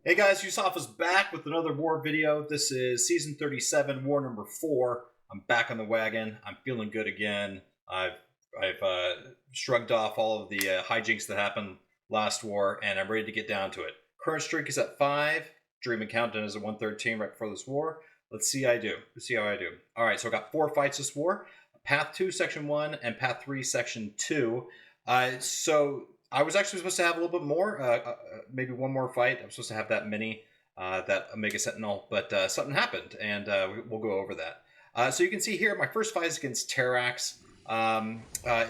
Hey guys, Yusuf is back with another war video. This is season 37, war number 4. I'm back on the wagon. I'm feeling good again. I've shrugged off all of the hijinks that happened last war, and I'm ready to get down to it. Current streak is at 5. Dream and Countdown is at 113 right before this war. Let's see how I do. All right, so I got 4 fights this war. Path 2, Section 1, and Path 3, Section 2. So I was actually supposed to have a little bit more, maybe one more fight. I was supposed to have that many, that Omega Sentinel, but something happened, and we'll go over that. So you can see here, my first fight is against Terrax.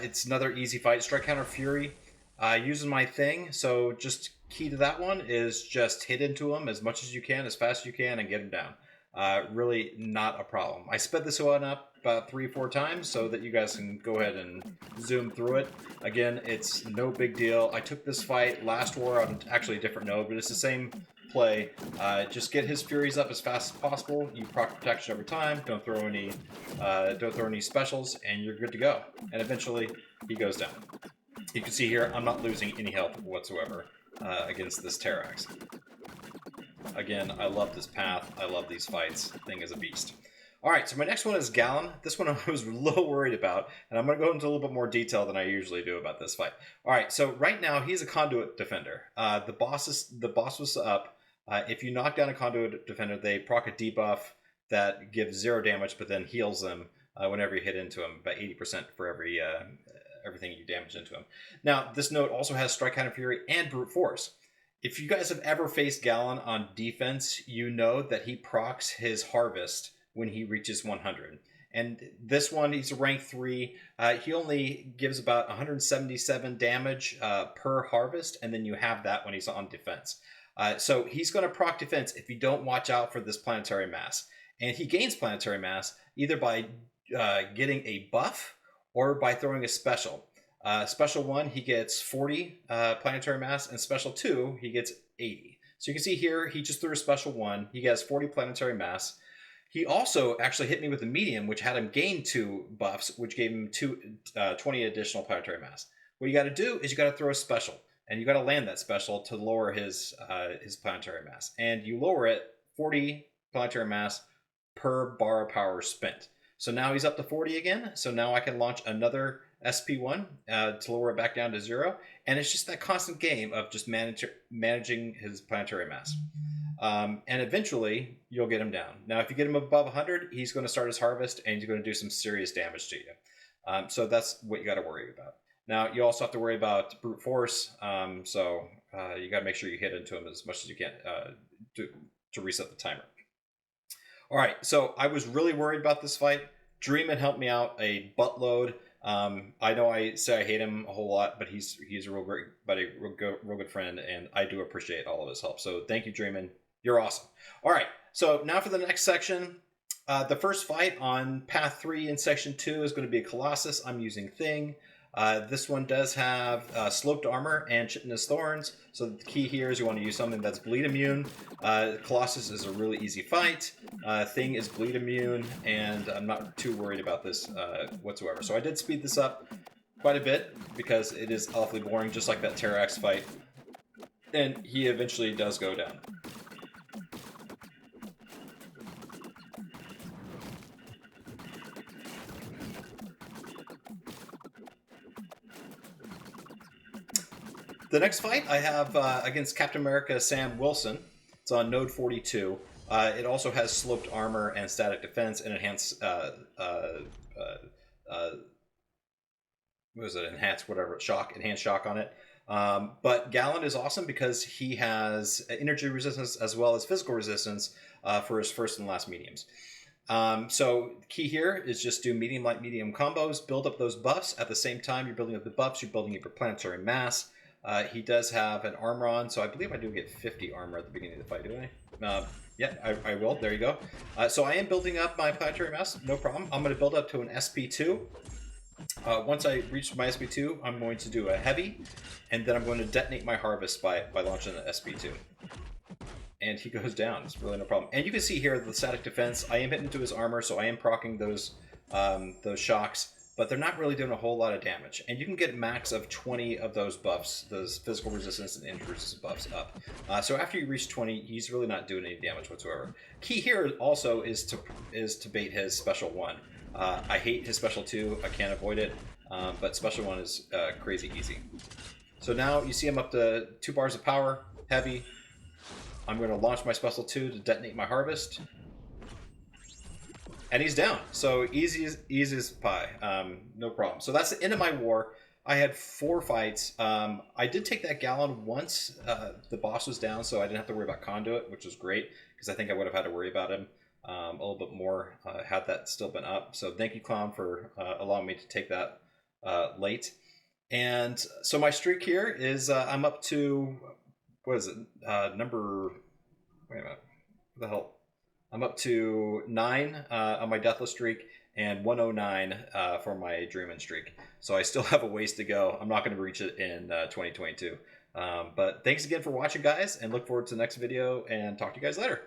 It's another easy fight. Strike Counter Fury. Using my thing, so just key to that one is just hit into him as much as you can, as fast as you can, and get him down. Really not a problem. I sped this one up about 3-4 times so that you guys can go ahead and zoom through it. Again, it's no big deal. I took this fight last war on actually a different node, but it's the same play. Just get his Furies up as fast as possible. You proc protection over time. Don't throw any specials, and you're good to go. And eventually, he goes down. You can see here, I'm not losing any health whatsoever against this Terrax. Again, I love this path. I love these fights. Thing is a beast. Alright, so my next one is Gallant. This one I was a little worried about, and I'm going to go into a little bit more detail than I usually do about this fight. Alright, so right now he's a Conduit defender. The boss was up. If you knock down a Conduit defender, they proc a debuff that gives 0 damage, but then heals them whenever you hit into him, about 80% for everything you damage into him. Now, this node also has Strike Counter Fury and Brute Force. If you guys have ever faced Gallant on defense, you know that he procs his Harvest when he reaches 100. And this one, he's a rank 3. He only gives about 177 damage per Harvest, and then you have that when he's on defense. So he's going to proc defense if you don't watch out for this Planetary Mass. And he gains Planetary Mass either by getting a buff or by throwing a special. Special 1, he gets 40 Planetary Mass, and Special 2, he gets 80. So you can see here, he just threw a Special 1. He gets 40 Planetary Mass. He also actually hit me with a medium, which had him gain 2 buffs, which gave him 20 additional Planetary Mass. What you got to do is you got to throw a special, and you got to land that special to lower his Planetary Mass. And you lower it 40 Planetary Mass per bar of power spent. So now he's up to 40 again. So now I can launch another SP1 to lower it back down to 0. And it's just that constant game of just managing his Planetary Mass. And eventually, you'll get him down. Now, if you get him above 100, he's going to start his Harvest, and he's going to do some serious damage to you. So that's what you got to worry about. Now, you also have to worry about Brute Force. So you got to make sure you hit into him as much as you can to reset the timer. All right, so I was really worried about this fight. Dreamin helped me out a buttload. I know I say I hate him a whole lot, but he's a real great buddy, real good friend, and I do appreciate all of his help. So thank you, Dreamin. You're awesome. All right, so now for the next section. The first fight on Path 3 in Section 2 is going to be a Colossus. I'm using Thing. This one does have sloped armor and chitinous thorns. So the key here is you want to use something that's bleed immune. Colossus is a really easy fight. Thing is bleed immune, and I'm not too worried about this whatsoever. So I did speed this up quite a bit because it is awfully boring, just like that Terrax fight. And he eventually does go down. The next fight I have against Captain America Sam Wilson. It's on node 42. It also has sloped armor and static defense and enhanced enhanced shock on it. But Gallant is awesome because he has energy resistance as well as physical resistance for his first and last mediums. So the key here is just do medium, light, medium combos, build up those buffs. At the same time you're building up the buffs, you're building up your Planetary Mass. He does have an armor on, so I believe I do get 50 armor at the beginning of the fight, do I? Yeah, I will. There you go. So I am building up my Planetary Mass, no problem. I'm going to build up to an SP2. Once I reach my SP2, I'm going to do a heavy, and then I'm going to detonate my Harvest by launching the SP2. And he goes down. It's really no problem. And you can see here the static defense. I am hitting into his armor, so I am proccing those shocks. but they're not really doing a whole lot of damage. And you can get max of 20 of those buffs, those physical resistance and injury resistance buffs up. So after you reach 20, he's really not doing any damage whatsoever. Key here also is to bait his special 1. I hate his special 2. I can't avoid it, but special 1 is crazy easy. So now you see him up to 2 bars of power, heavy. I'm going to launch my special 2 to detonate my harvest. And he's down. So easy as pie. No problem. So that's the end of my war. I had 4 fights. I did take that Gallant once. The boss was down, so I didn't have to worry about Conduit, which was great, because I think I would have had to worry about him a little bit more had that still been up. So thank you, Clown, for allowing me to take that late. And so my streak here is I'm up to, what is it, number, wait a minute, what the hell? I'm up to 9 on my Deathless streak and 109 for my Dreamin' streak. So I still have a ways to go. I'm not going to reach it in 2022. But thanks again for watching, guys, and look forward to the next video, and talk to you guys later.